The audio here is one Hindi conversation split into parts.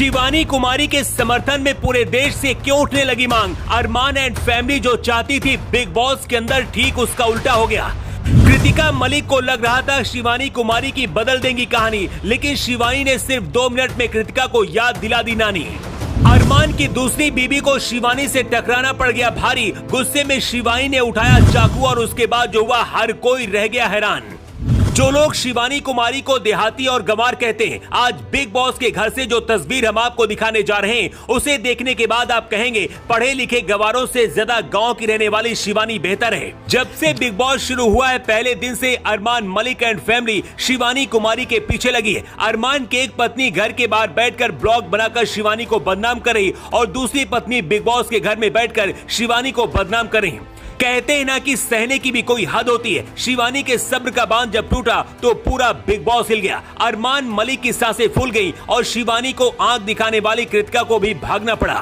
शिवानी कुमारी के समर्थन में पूरे देश से क्यों उठने लगी मांग? अरमान एंड फैमिली जो चाहती थी बिग बॉस के अंदर, ठीक उसका उल्टा हो गया। कृतिका मलिक को लग रहा था शिवानी कुमारी की बदल देंगी कहानी, लेकिन शिवानी ने सिर्फ 2 मिनट में कृतिका को याद दिला दी नानी। अरमान की दूसरी बीबी को शिवानी से टकराना पड़ गया भारी। गुस्से में शिवानी ने उठाया चाकू और उसके बाद जो हुआ, हर कोई रह गया हैरान। जो लोग शिवानी कुमारी को देहाती और गंवार कहते हैं, आज बिग बॉस के घर से जो तस्वीर हम आपको दिखाने जा रहे हैं, उसे देखने के बाद आप कहेंगे पढ़े लिखे गंवारों से ज्यादा गांव की रहने वाली शिवानी बेहतर है। जब से बिग बॉस शुरू हुआ है, पहले दिन से अरमान मलिक एंड फैमिली शिवानी कुमारी के पीछे लगी है। अरमान की एक पत्नी घर के बाहर बैठकर ब्लॉग बनाकर शिवानी को बदनाम कर रही और दूसरी पत्नी बिग बॉस के घर में बैठकर शिवानी को बदनाम कर रही। कहते हैं ना कि सहने की भी कोई हद होती है। शिवानी के सब्र का बांध जब टूटा तो पूरा बिग बॉस हिल गया। अरमान मलिक की सांसें फूल गई और शिवानी को आंख दिखाने वाली कृतिका को भी भागना पड़ा।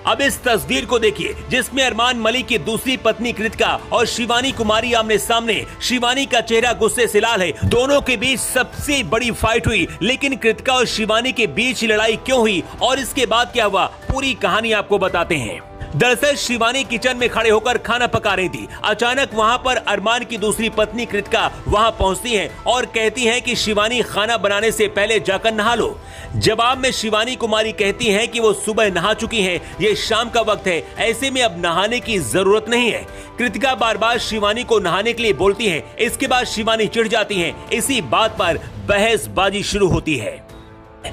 अब इस तस्वीर को देखिए जिसमें अरमान मलिक की दूसरी पत्नी कृतिका और शिवानी कुमारी आमने सामने। शिवानी का चेहरा गुस्से से लाल है। दोनों के बीच सबसे बड़ी फाइट हुई, लेकिन कृतिका और शिवानी के बीच लड़ाई क्यों हुई और इसके बाद क्या हुआ, पूरी कहानी आपको बताते हैं। दरअसल शिवानी किचन में खड़े होकर खाना पका रही थी। अचानक वहां पर अरमान की दूसरी पत्नी कृतिका वहां पहुंचती है और कहती है कि शिवानी खाना बनाने से पहले जाकर नहा लो। जवाब में शिवानी कुमारी कहती हैं कि वो सुबह नहा चुकी हैं, ये शाम का वक्त है, ऐसे में अब नहाने की जरूरत नहीं है। कृतिका बार बार शिवानी को नहाने के लिए बोलती है। इसके बाद शिवानी चिढ़ जाती है। इसी बात पर बहसबाजी शुरू होती है।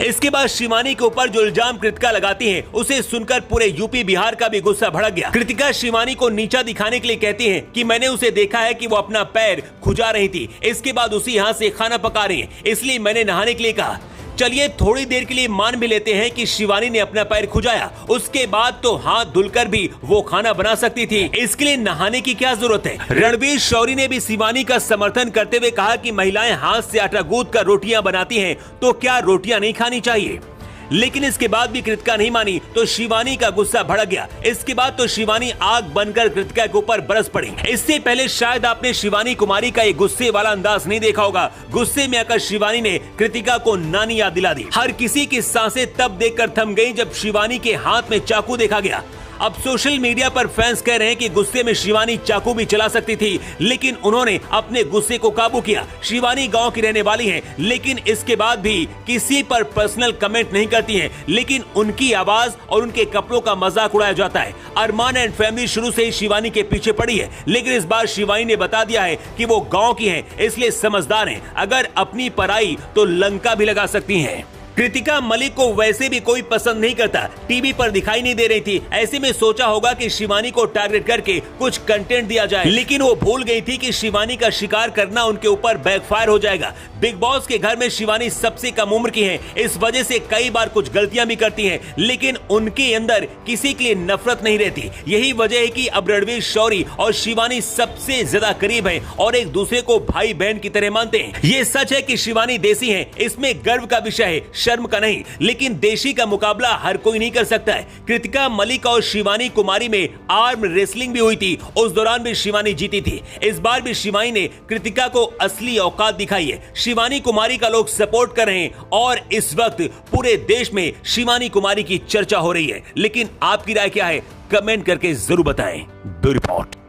इसके बाद शिवानी के ऊपर जो इल्जाम कृतिका लगाती है, उसे सुनकर पूरे यूपी बिहार का भी गुस्सा भड़क गया। कृतिका शिवानी को नीचा दिखाने के लिए कहती है कि मैंने उसे देखा है कि वो अपना पैर खुजा रही थी, इसके बाद उसी हाथ से खाना पका रही है, इसलिए मैंने नहाने के लिए कहा। चलिए थोड़ी देर के लिए मान भी लेते हैं कि शिवानी ने अपना पैर खुजाया, उसके बाद तो हाथ धुलकर भी वो खाना बना सकती थी, इसके लिए नहाने की क्या जरूरत है। रणवीर शौरी ने भी शिवानी का समर्थन करते हुए कहा कि महिलाएं हाथ से आटा गूंथ कर रोटियां बनाती हैं, तो क्या रोटियां नहीं खानी चाहिए। लेकिन इसके बाद भी कृतिका नहीं मानी तो शिवानी का गुस्सा भड़क गया। इसके बाद तो शिवानी आग बनकर कृतिका के ऊपर बरस पड़ी। इससे पहले शायद आपने शिवानी कुमारी का एक गुस्से वाला अंदाज नहीं देखा होगा। गुस्से में आकर शिवानी ने कृतिका को नानी याद दिला दी। हर किसी की सांसें तब देखकर थम गई जब शिवानी के हाथ में चाकू देखा गया। अब सोशल मीडिया पर फैंस कह रहे हैं कि गुस्से में शिवानी चाकू भी चला सकती थी, लेकिन उन्होंने अपने गुस्से को काबू किया। शिवानी गांव की रहने वाली है, लेकिन इसके बाद भी किसी पर पर्सनल कमेंट नहीं करती हैं, लेकिन उनकी आवाज और उनके कपड़ों का मजाक उड़ाया जाता है। अरमान एंड फैमिली शुरू से ही शिवानी के पीछे पड़ी है, लेकिन इस बार शिवानी ने बता दिया है कि वो गाँव की है, इसलिए समझदार है। अगर अपनी पर आई तो लंका भी लगा सकती है। कृतिका मलिक को वैसे भी कोई पसंद नहीं करता, टीवी पर दिखाई नहीं दे रही थी। ऐसे में सोचा होगा कि शिवानी को टारगेट करके कुछ कंटेंट दिया जाए, लेकिन वो भूल गई थी कि शिवानी का शिकार करना उनके ऊपर बैकफायर हो जाएगा। बिग बॉस के घर में शिवानी सबसे कम उम्र की है, इस वजह से कई बार कुछ गलतियां भी करती हैं, लेकिन उनके अंदर किसी के लिए नफरत नहीं रहती। यही वजह है कि अब रणवीर शौरी और शिवानी सबसे ज्यादा करीब हैं और एक दूसरे को भाई बहन की तरह मानते हैं। ये सच है कि शिवानी देसी है, इसमें गर्व का विषय है, शर्म का नहीं, लेकिन देशी का मुकाबला हर कोई नहीं कर सकता है। कृतिका मलिक और शिवानी कुमारी में आर्म रेसलिंग भी हुई थी, उस दौरान भी शिवानी जीती थी। इस बार भी शिवानी ने कृतिका को असली औकात दिखाई है। शिवानी कुमारी का लोग सपोर्ट कर रहे हैं और इस वक्त पूरे देश में शिवानी कुमारी की चर्चा हो रही है, लेकिन आपकी राय क्या है, कमेंट करके जरूर बताएं। Bureau report.